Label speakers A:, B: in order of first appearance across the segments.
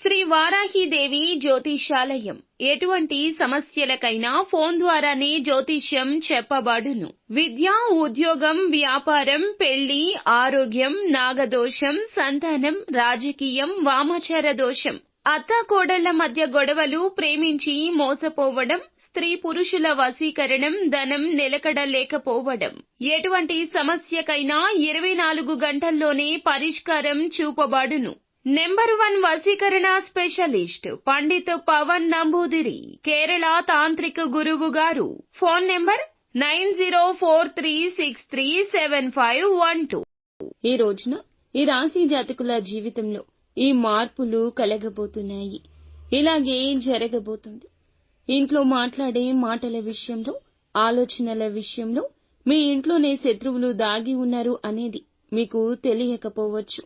A: శ్రీ వారాహిదేవి జ్యోతిష్యాలయం ఎటువంటి సమస్యలకైనా ఫోన్ ద్వారానే జ్యోతిష్యం చెప్పబడును. విద్య, ఉద్యోగం, వ్యాపారం, పెళ్లి, ఆరోగ్యం, నాగదోషం, సంతానం, రాజకీయం, వామాచార దోషం, అత్తాకోడళ్ల మధ్య గొడవలు, ప్రేమించి మోసపోవడం, స్త్రీ పురుషుల వశీకరణం, ధనం నిలకడ లేకపోవడం, ఎటువంటి సమస్యకైనా 24 గంటల్లోనే పరిష్కారం చూపబడును. నెంబర్ 1 వశీకరణ స్పెషలిస్ట్ పండిత్ పవన్ నంబూదిరి, కేరళ తాంత్రిక గురువు గారు. Phone number 9043637512. ఈ రోజున ఈ రాశి జాతకుల జీవితంలో ఈ మార్పులు కలగబోతున్నాయి. ఇలాగే జరగబోతుంది. ఇంట్లో మాట్లాడే మాటల విషయంలో, ఆలోచనల విషయంలో మీ ఇంట్లోనే శత్రువులు దాగి ఉన్నారు అనేది మీకు తెలియకపోవచ్చు.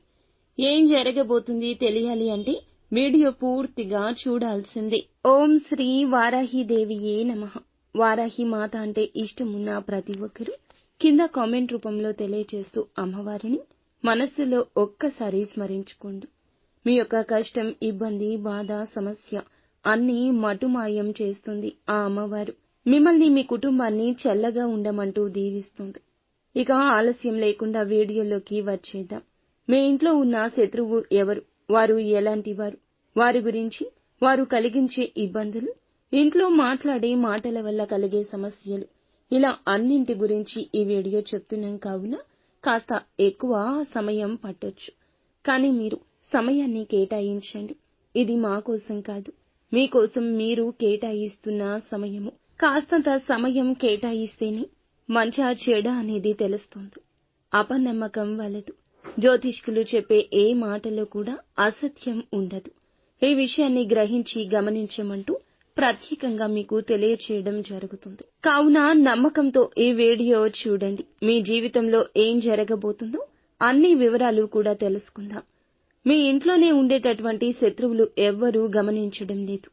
A: ఏం జరగబోతుంది తెలియాలి అంటే వీడియో పూర్తిగా చూడాల్సిందే. ఓం శ్రీ వారాహిదేవియే నమః. వారాహి మాత అంటే ఇష్టమున్న ప్రతి ఒక్కరూ కింద కామెంట్ రూపంలో తెలియచేస్తూ అమ్మవారిని మనస్సులో ఒక్కసారి స్మరించుకోండి. మీ యొక్క కష్టం, ఇబ్బంది, బాధ, సమస్య అన్నీ మటుమాయం చేస్తుంది ఆ అమ్మవారు. మిమ్మల్ని, మీ కుటుంబాన్ని చల్లగా ఉండమంటూ దీవిస్తుంది. ఇక ఆలస్యం లేకుండా వీడియోలోకి వచ్చేద్దాం. మీ ఇంట్లో ఉన్న శత్రువు ఎవరు, వారు ఎలాంటి వారు, వారి గురించి, వారు కలిగించే ఇబ్బందులు, ఇంట్లో మాట్లాడే మాటల వల్ల కలిగే సమస్యలు, ఇలా అన్నింటి గురించి ఈ వీడియో చెప్తున్నాం కావున కాస్త ఎక్కువ సమయం పట్టొచ్చు. కానీ మీరు సమయాన్ని కేటాయించండి. ఇది మా కోసం కాదు, మీకోసం మీరు కేటాయిస్తున్న సమయము. కాస్తంత సమయం కేటాయిస్తేనే మంచా చెడ అనేది తెలుస్తుంది. అపనమ్మకం వలదు. జ్యోతిష్కులు చెప్పే ఏ మాటలో కూడా అసత్యం ఉండదు. ఈ విషయాన్ని గ్రహించి గమనించమంటూ ప్రత్యేకంగా మీకు తెలియచేయడం జరుగుతుంది. కావున నమ్మకంతో ఈ వీడియో చూడండి. మీ జీవితంలో ఏం జరగబోతుందో అన్ని వివరాలు కూడా తెలుసుకుందాం. మీ ఇంట్లోనే ఉండేటటువంటి శత్రువులు ఎవ్వరూ గమనించడం లేదు.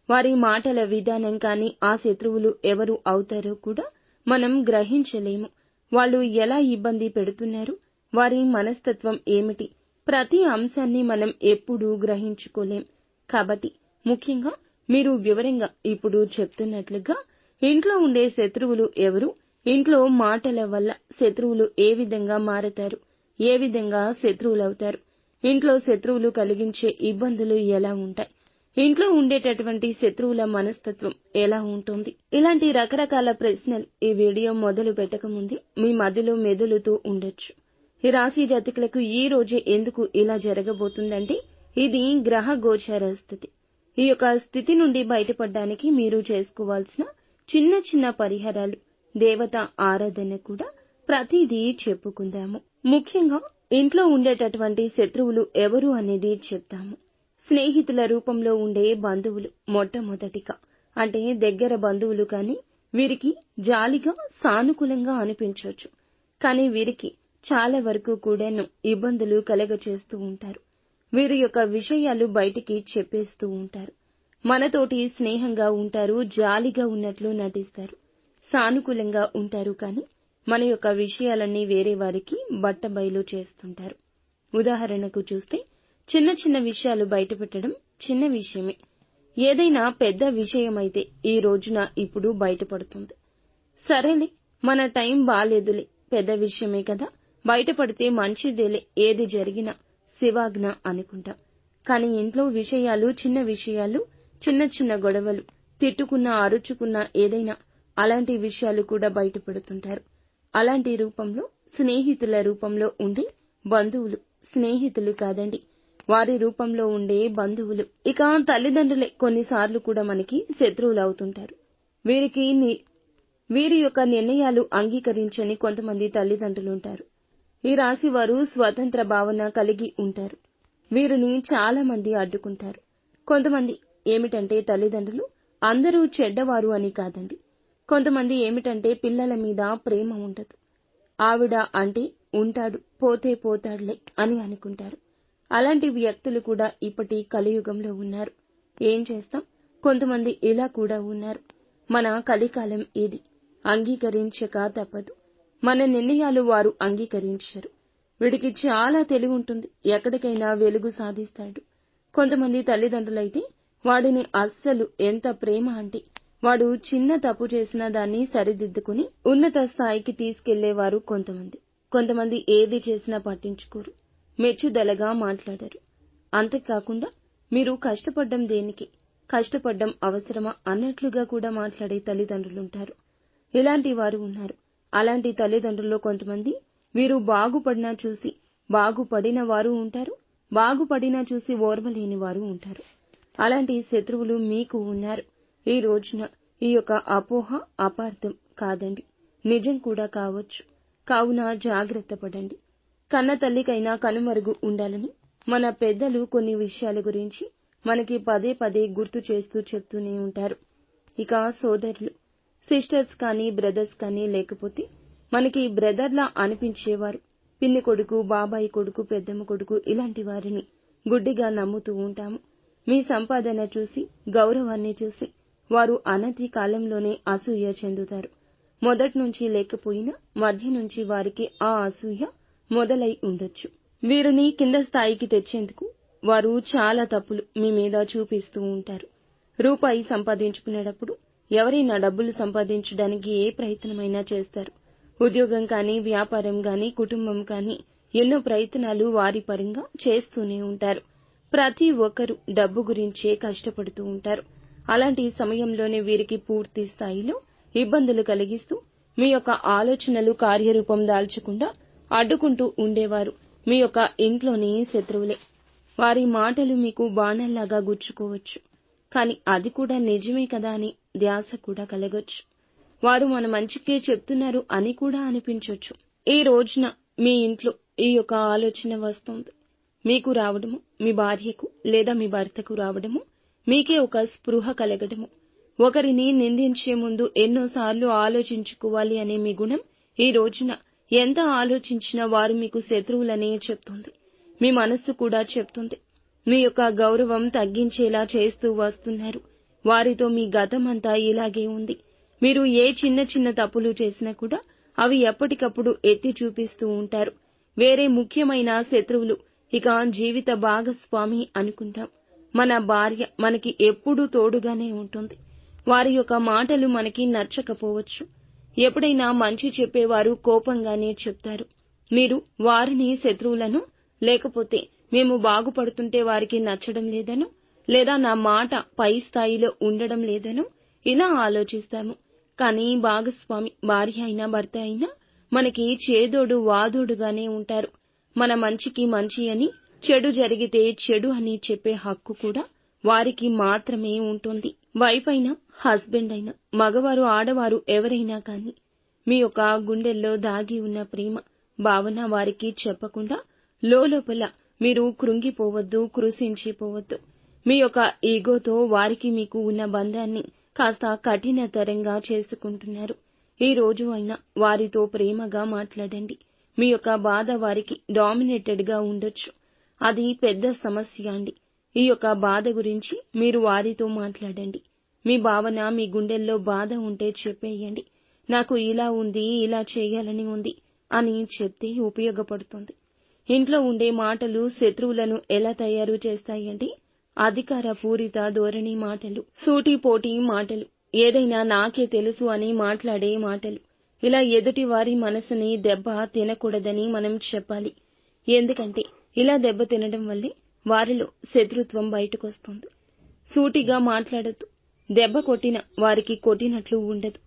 A: వారి మాటల విధానం కానీ ఆ శత్రువులు ఎవరు అవుతారో కూడా మనం గ్రహించలేము. వాళ్ళు ఎలా ఇబ్బంది పెడుతున్నారు, వారి మనస్తత్వం ఏమిటి, ప్రతి అంశాన్ని మనం ఎప్పుడూ గ్రహించుకోలేం. కాబట్టి ముఖ్యంగా మీరు వివరంగా ఇప్పుడు చెప్తున్నట్లుగా ఇంట్లో ఉండే శత్రువులు ఎవరు, ఇంట్లో మాటల వల్ల శత్రువులు ఏ విధంగా మారతారు, ఏ విధంగా శత్రువులవుతారు, ఇంట్లో శత్రువులు కలిగించే ఇబ్బందులు ఎలా ఉంటాయి, ఇంట్లో ఉండేటటువంటి శత్రువుల మనస్తత్వం ఎలా ఉంటుంది, ఇలాంటి రకరకాల ప్రశ్నలు ఈ వీడియో మొదలు పెట్టకముందే మీ మధ్యలో మెదులుతూ ఉండొచ్చు. ఈ రాశి జాతకులకు ఈ రోజే ఎందుకు ఇలా జరగబోతుందంటే ఇది గ్రహ గోచార స్థితి. ఈ యొక్క స్థితి నుండి బయటపడడానికి మీరు చేసుకోవాల్సిన చిన్న చిన్న పరిహారాలు, దేవత ఆరాధన కూడా ప్రతిదీ చెప్పుకుందాము. ముఖ్యంగా ఇంట్లో ఉండేటటువంటి శత్రువులు ఎవరు అనేది చెప్తాము. స్నేహితుల రూపంలో ఉండే బంధువులు మొట్టమొదటిగా, అంటే దగ్గర బంధువులు. కానీ వీరికి జాలిగా, సానుకూలంగా అనిపించవచ్చు. కానీ వీరికి చాలా వరకు కూడాను ఇబ్బందులు కలగచేస్తూ ఉంటారు. వీరి యొక్క విషయాలు బయటికి చెప్పేస్తూ ఉంటారు. మనతోటి స్నేహంగా ఉంటారు, జాలిగా ఉన్నట్లు నటిస్తారు, సానుకూలంగా ఉంటారు. కానీ మన యొక్క విషయాలన్నీ వేరే వారికి బట్టబయలు చేస్తుంటారు. ఉదాహరణకు చూస్తే చిన్న చిన్న విషయాలు బయటపెట్టడం చిన్న విషయమే. ఏదైనా పెద్ద విషయమైతే ఈ రోజున ఇప్పుడు బయటపడుతుంది. సరేలే, మన టైం బాలేదులే, పెద్ద విషయమే కదా, బయటపడితే మంచిదేలే, ఏది జరిగినా శివాజ్ఞ అనుకుంటాం. కానీ ఇంట్లో విషయాలు, చిన్న విషయాలు, చిన్న చిన్న గొడవలు, తిట్టుకున్నా, అరుచుకున్నా, ఏదైనా అలాంటి విషయాలు కూడా బయటపడుతుంటారు. అలాంటి రూపంలో స్నేహితుల రూపంలో ఉండే బంధువులు, స్నేహితులు కాదండి, వారి రూపంలో ఉండే బంధువులు. ఇక తల్లిదండ్రులే కొన్నిసార్లు కూడా మనకి శత్రువులు అవుతుంటారు. వీరి యొక్క నిర్ణయాలు అంగీకరించని కొంతమంది తల్లిదండ్రులుంటారు. ఈ రాశి వారు స్వతంత్ర భావన కలిగి ఉంటారు. వీరిని చాలా మంది అడ్డుకుంటారు. కొంతమంది ఏమిటంటే తల్లిదండ్రులు అందరూ చెడ్డవారు అని కాదండి. కొంతమంది ఏమిటంటే పిల్లల మీద ప్రేమ ఉండదు. ఆవిడ అంటే ఉంటాడు, పోతే పోతాడులే అని అనుకుంటారు. అలాంటి వ్యక్తులు కూడా ఇప్పటి కలియుగంలో ఉన్నారు. ఏం చేస్తాం, కొంతమంది ఇలా కూడా ఉన్నారు. మన కలికాలం ఇది. అంగీకరించక తప్పదు. మన నిర్ణయాలు వారు అంగీకరించరు. వీడికి చాలా తెలివి ఉంటుంది, ఎక్కడికైనా వెలుగు సాధిస్తాడు. కొంతమంది తల్లిదండ్రులైతే వాడిని అస్సలు ఎంత ప్రేమ అంటే వాడు చిన్న తప్పు చేసినా దాన్ని సరిదిద్దుకుని ఉన్నత స్థాయికి తీసుకెళ్లేవారు కొంతమంది ఏది చేసినా పట్టించుకోరు, మెచ్చుదలగా మాట్లాడరు. అంతేకాకుండా మీరు కష్టపడ్డం దేనికి, కష్టపడ్డం అవసరమా అన్నట్లుగా కూడా మాట్లాడే తల్లిదండ్రులుంటారు. ఇలాంటి వారు ఉన్నారు. అలాంటి తల్లిదండ్రుల్లో కొంతమంది వీరు బాగుపడినా చూసి బాగుపడిన వారు ఉంటారు, బాగుపడినా చూసి ఓర్వలేని వారు ఉంటారు. అలాంటి శత్రువులు మీకు ఉన్నారు. ఈ రోజున ఈ యొక్క అపోహ అపార్థం కాదండి, నిజం కూడా కావచ్చు. కావున జాగ్రత్త పడండి. కన్న తల్లికైనా కనుమరుగు ఉండాలని మన పెద్దలు కొన్ని విషయాల గురించి మనకి పదే పదే గుర్తు చేస్తూ చెప్తూనే ఉంటారు. ఇక సోదరులు, సిస్టర్స్ కానీ బ్రదర్స్ కానీ లేకపోతే మనకి బ్రదర్లా అనిపించేవారు పిన్ని కొడుకు, బాబాయి కొడుకు, పెద్దమ్మ కొడుకు ఇలాంటి వారిని గుడ్డిగా నమ్ముతూ ఉంటాము. మీ సంపాదన చూసి, గౌరవాన్ని చూసి వారు అనతి కాలంలోనే అసూయ చెందుతారు. మొదట్నుంచి లేకపోయినా మధ్య నుంచి వారికి ఆ అసూయ మొదలై ఉండొచ్చు. వీరిని కింద స్థాయికి తెచ్చేందుకు వారు చాలా తప్పులు మీ మీద చూపిస్తూ ఉంటారు. రూపాయి సంపాదించుకునేటప్పుడు ఎవరైనా డబ్బులు సంపాదించడానికి ఏ ప్రయత్నమైనా చేస్తారు. ఉద్యోగం కానీ, వ్యాపారం కానీ, కుటుంబం కానీ ఎన్నో ప్రయత్నాలు వారి పరంగా చేస్తూనే ఉంటారు. ప్రతి ఒక్కరూ డబ్బు గురించే కష్టపడుతూ ఉంటారు. అలాంటి సమయంలోనే వీరికి పూర్తి స్థాయిలో ఇబ్బందులు కలిగిస్తూ మీ యొక్క ఆలోచనలు కార్యరూపం దాల్చకుండా అడ్డుకుంటూ ఉండేవారు మీ యొక్క ఇంట్లోని శత్రువులే. వారి మాటలు మీకు బాణంలాగా గుచ్చుకోవచ్చు, కానీ అది కూడా నిజమే కదా అని ధ్యాస కూడా కలగొచ్చు. వారు మన మంచికే చెప్తున్నారు అని కూడా అనిపించొచ్చు. ఈ రోజున మీ ఇంట్లో ఈ యొక్క ఆలోచన వస్తుంది. మీకు రావడము, మీ భార్యకు లేదా మీ భర్తకు రావడము, మీకే ఒక స్పృహ కలగడము, ఒకరిని నిందించే ముందు ఎన్నోసార్లు ఆలోచించుకోవాలి అనే మీ గుణం ఈ రోజున ఎంత ఆలోచించినా వారు మీకు శత్రువులనే చెప్తుంది. మీ మనస్సు కూడా చెప్తుంది. మీ యొక్క గౌరవం తగ్గించేలా చేస్తూ వస్తున్నారు. వారితో మీ గతమంతా ఇలాగే ఉంది. మీరు ఏ చిన్న చిన్న తప్పులు చేసినా కూడా అవి ఎప్పటికప్పుడు ఎత్తి చూపిస్తూ ఉంటారు. వేరే ముఖ్యమైన శత్రువులు ఇక జీవిత భాగస్వామి అనుకుంటాం. మన భార్య మనకి ఎప్పుడూ తోడుగానే ఉంటుంది. వారి యొక్క మాటలు మనకి నచ్చకపోవచ్చు. ఎప్పుడైనా మంచి చెప్పేవారు కోపంగానే చెప్తారు. మీరు వారిని శత్రువులను, లేకపోతే మేము బాగుపడుతుంటే వారికి నచ్చడం లేదనో, లేదా నా మాట పై స్థాయిలో ఉండడం లేదనో ఇలా ఆలోచిస్తాము. కానీ భాగస్వామి భార్య అయినా భర్త అయినా మనకి చేదోడు వాదోడుగానే ఉంటారు. మన మంచికి మంచి అని, చెడు జరిగితే చెడు అని చెప్పే హక్కు కూడా వారికి మాత్రమే ఉంటుంది. వైఫ్ అయినా, హస్బెండ్ అయినా, మగవారు ఆడవారు ఎవరైనా కానీ మీ యొక్క గుండెల్లో దాగి ఉన్న ప్రేమ భావన వారికి చెప్పకుండా లోపల మీరు కృంగిపోవద్దు, కృశించిపోవద్దు. మీ యొక్క ఈగోతో వారికి మీకు ఉన్న బంధాన్ని కాస్త కఠినతరంగా చేసుకుంటున్నారు. ఈ రోజు అయినా వారితో ప్రేమగా మాట్లాడండి. మీ యొక్క బాధ వారికి డామినేటెడ్ గా ఉండొచ్చు. అది పెద్ద సమస్య అండి. ఈ యొక్క బాధ గురించి మీరు వారితో మాట్లాడండి. మీ భావన, మీ గుండెల్లో బాధ ఉంటే చెప్పేయండి. నాకు ఇలా ఉంది, ఇలా చేయాలని ఉంది అని చెప్తే ఉపయోగపడుతుంది. ఇంట్లో ఉండే మాటలు శత్రువులను ఎలా తయారు చేస్తాయంటే అధికార పూరిత ధోరణి మాటలు, సూటిపోటి మాటలు, ఏదైనా నాకే తెలుసు అని మాట్లాడే మాటలు. ఇలా ఎదుటి వారి మనసుని దెబ్బ తినకూడదని మనం చెప్పాలి. ఎందుకంటే ఇలా దెబ్బ తినడం వల్లే వారిలో శత్రుత్వం బయటకొస్తుంది. సూటిగా మాట్లాడద్దు. దెబ్బ కొట్టిన వారికి కొట్టినట్లు ఉండదు.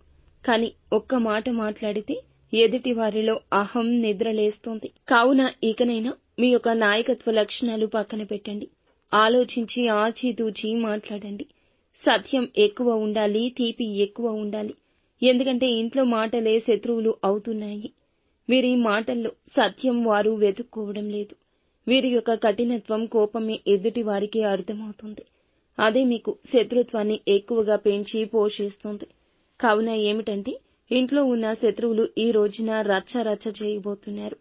A: కానీ ఒక్క మాట మాట్లాడితే ఎదుటి వారిలో అహం నిద్రలేస్తుంది. కావున ఇకనైనా మీ యొక్క నాయకత్వ లక్షణాలు పక్కన పెట్టండి. ఆలోచించి ఆచితూచి మాట్లాడండి. సత్యం ఎక్కువ ఉండాలి, తీపి ఎక్కువ ఉండాలి. ఎందుకంటే ఇంట్లో మాటలే శత్రువులు అవుతున్నాయి. వీరి మాటల్లో సత్యం వారు వెతుక్కోవడం లేదు. వీరి యొక్క కఠినత్వం, కోపమే ఎదుటి వారికి అర్థమవుతుంది. అదే మీకు శత్రుత్వాన్ని ఎక్కువగా పెంచి పోషిస్తుంది. కావున ఏమిటంటే ఇంట్లో ఉన్న శత్రువులు ఈ రోజున రచ్చ రచ్చ చేయబోతున్నారు.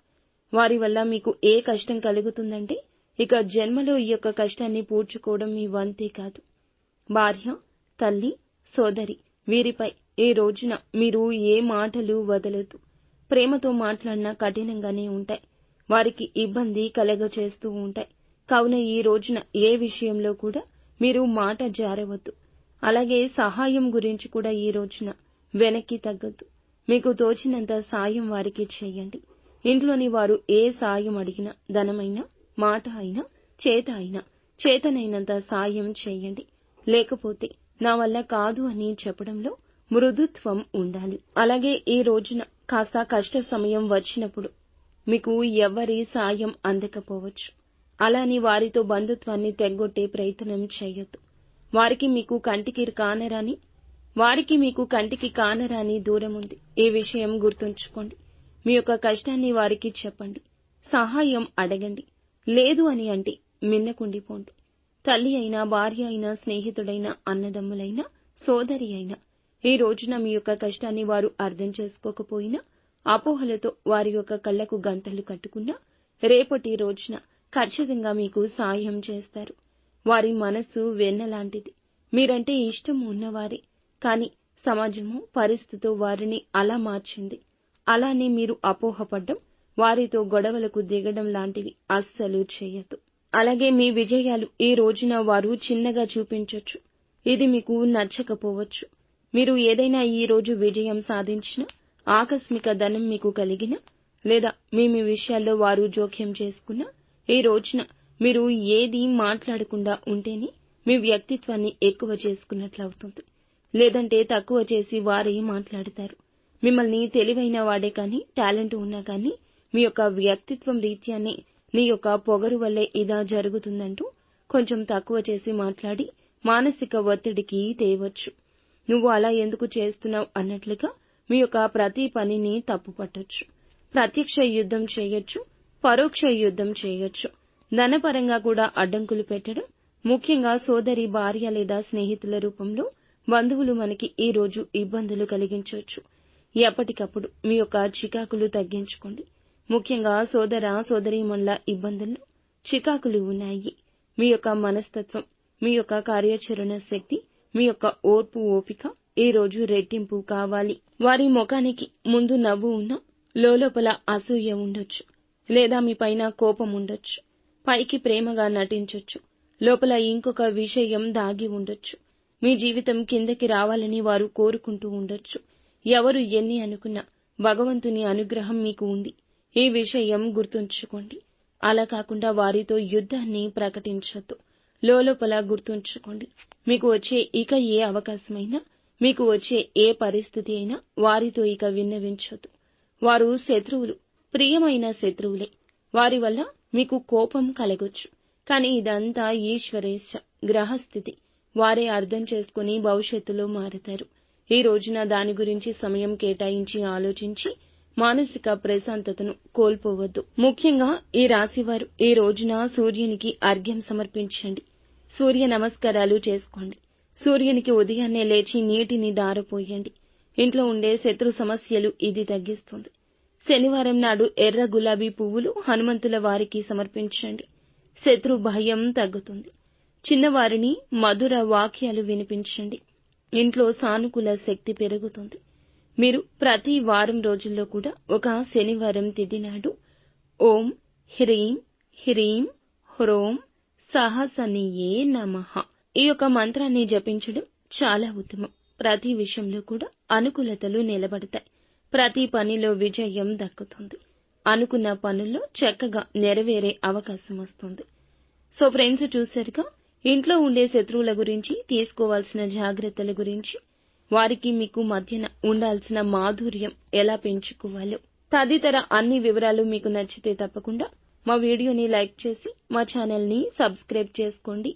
A: వారి వల్ల మీకు ఏ కష్టం కలుగుతుందంటే ఇక జన్మలో ఈ యొక్క కష్టాన్ని పూడ్చుకోవడం మీ వంతే కాదు. భార్య, తల్లి, సోదరి వీరిపై ఈ రోజున మీరు ఏ మాటలు వదలొద్దు. ప్రేమతో మాట్లాడినా కఠినంగానే ఉంటాయి. వారికి ఇబ్బంది కలగచేస్తూ ఉంటాయి. కావున ఈ రోజున ఏ విషయంలో కూడా మీరు మాట జారవద్దు. అలాగే సహాయం గురించి కూడా ఈ రోజున వెనక్కి తగ్గొద్దు. మీకు తోచినంత సాయం వారికి చేయండి. ఇంట్లోని వారు ఏ సాయం అడిగినా, ధనమైనా, మాట అయినా, చేత అయినా, చేతనైనంత సాయం చేయండి. లేకపోతే నా వల్ల కాదు అని చెప్పడంలో మృదుత్వం ఉండాలి. అలాగే ఈ రోజున కాస్త కష్ట సమయం వచ్చినప్పుడు మీకు ఎవ్వరి సాయం అందకపోవచ్చు. అలాని వారితో బంధుత్వాన్ని తెగ్గొట్టే ప్రయత్నం చేయొద్దు. వారికి మీకు కంటికి కానరాని దూరం ఉంది. ఈ విషయం గుర్తుంచుకోండి. మీ యొక్క కష్టాన్ని వారికి చెప్పండి. సహాయం అడగండి. లేదు అని అంటే మిన్నకుండిపోండి. తల్లి అయినా, భార్య అయినా, స్నేహితుడైనా, అన్నదమ్ములైనా, సోదరి అయినా ఈ రోజున మీ యొక్క కష్టాన్ని వారు అర్థం చేసుకోకపోయినా, అపోహలతో వారి యొక్క కళ్లకు గంతలు కట్టుకున్నా, రేపటి రోజున ఖచ్చితంగా మీకు సాయం చేస్తారు. వారి మనసు వెన్నలాంటిది. మీరంటే ఇష్టం ఉన్నవారే. కానీ సమాజము, పరిస్థితి వారిని అలా మార్చింది. అలానే మీరు అపోహపడ్డం, వారితో గొడవలకు దిగడం లాంటివి అస్సలు చేయొద్దు. అలాగే మీ విజయాలు ఈ రోజున వారు చిన్నగా చూపించొచ్చు. ఇది మీకు నచ్చకపోవచ్చు. మీరు ఏదైనా ఈ రోజు విజయం సాధించినా, ఆకస్మిక ధనం మీకు కలిగినా, లేదా మీ విషయాల్లో వారు జోక్యం చేసుకున్నా, ఈ రోజున మీరు ఏది మాట్లాడకుండా ఉంటేనే మీ వ్యక్తిత్వాన్ని ఎక్కువ చేసుకున్నట్లవుతుంది. లేదంటే తక్కువ చేసి వారే మాట్లాడతారు. మిమ్మల్ని తెలివైన వాడే కానీ, టాలెంట్ ఉన్నా కానీ, మీ యొక్క వ్యక్తిత్వం రీత్యానే నీ యొక్క పొగరు వల్లే ఇదా జరుగుతుందంటూ కొంచెం తక్కువ చేసి మాట్లాడి మానసిక ఒత్తిడికి తేవచ్చు. నువ్వు అలా ఎందుకు చేస్తున్నావు అన్నట్లుగా మీ యొక్క ప్రతి పనిని తప్పుపట్టొచ్చు. ప్రత్యక్ష యుద్ధం చేయొచ్చు, పరోక్ష యుద్ధం చేయొచ్చు. ధనపరంగా కూడా అడ్డంకులు పెట్టడం, ముఖ్యంగా సోదరి, భార్య లేదా స్నేహితుల రూపంలో బంధువులు మనకి ఈ రోజు ఇబ్బందులు కలిగించవచ్చు. ఎప్పటికప్పుడు మీ యొక్క చికాకులు తగ్గించుకోండి. ముఖ్యంగా సోదర, సోదరీమణుల ఇబ్బందుల్లో చికాకులు ఉన్నాయి. మీ యొక్క మనస్తత్వం, మీ యొక్క కార్యాచరణ శక్తి, మీ యొక్క ఓర్పు, ఓపిక ఈ రోజు రెట్టింపు కావాలి. వారి ముఖానికి ముందు నవ్వు ఉన్నా లోపల అసూయ ఉండొచ్చు. లేదా మీ పైన కోపం ఉండొచ్చు. పైకి ప్రేమగా నటించొచ్చు. లోపల ఇంకొక విషయం దాగి ఉండొచ్చు. మీ జీవితం కిందకి రావాలని వారు కోరుకుంటూ ఉండొచ్చు. ఎవరు ఎన్ని అనుకున్నా భగవంతుని అనుగ్రహం మీకు ఉంది. ఈ విషయం గుర్తుంచుకోండి. అలా కాకుండా వారితో యుద్ధాన్ని ప్రకటించొద్దు. లోపల గుర్తుంచుకోండి. మీకు వచ్చే ఇక ఏ అవకాశమైనా, మీకు వచ్చే ఏ పరిస్థితి అయినా వారితో ఇక విన్నవించొద్దు. వారు శత్రువులు, ప్రియమైన శత్రువులే. వారి వల్ల మీకు కోపం కలగొచ్చు. కానీ ఇదంతా ఈశ్వరేచ్ఛ, గ్రహస్థితి. వారే అర్థం చేసుకుని భవిష్యత్తులో మారతారు. ఈ రోజున దాని గురించి సమయం కేటాయించి ఆలోచించి మానసిక ప్రశాంతతను కోల్పోవద్దు. ముఖ్యంగా ఈ రాశివారు ఈ రోజున సూర్యునికి అర్ఘ్యం సమర్పించండి. సూర్య నమస్కారాలు చేసుకోండి. సూర్యునికి ఉదయాన్నే లేచి నీటిని దారపోయండి. ఇంట్లో ఉండే శత్రు సమస్యలు ఇది తగ్గిస్తుంది. శనివారం నాడు ఎర్ర గులాబీ పువ్వులు హనుమంతుల వారికి సమర్పించండి. శత్రు భయం తగ్గుతుంది. చిన్నవారిని మధుర వాక్యాలు వినిపించండి. ఇంట్లో సానుకూల శక్తి పెరుగుతుంది. మీరు ప్రతి వారం రోజుల్లో కూడా ఒక శనివారం తిథి నాడు ఓం హ్రీం హ్రీం హ్రోం సహసనియే నమః ఈ యొక్క మంత్రాన్ని జపించడం చాలా ఉత్తమం. ప్రతి విషయంలో కూడా అనుకూలతలు నిలబడతాయి. ప్రతి పనిలో విజయం దక్కుతుంది. అనుకున్న పనుల్లో చక్కగా నెరవేరే అవకాశం వస్తుంది. సో ఫ్రెండ్స్, చూశారుగా ఇంట్లో ఉండే శత్రువుల గురించి, తీసుకోవాల్సిన జాగ్రత్తల గురించి, వారికి మీకు మధ్యన ఉండాల్సిన మాధుర్యం ఎలా పెంచుకోవాలో తదితర అన్ని వివరాలు మీకు నచ్చితే తప్పకుండా మా వీడియోని లైక్ చేసి మా ఛానల్ని సబ్స్క్రైబ్ చేసుకోండి.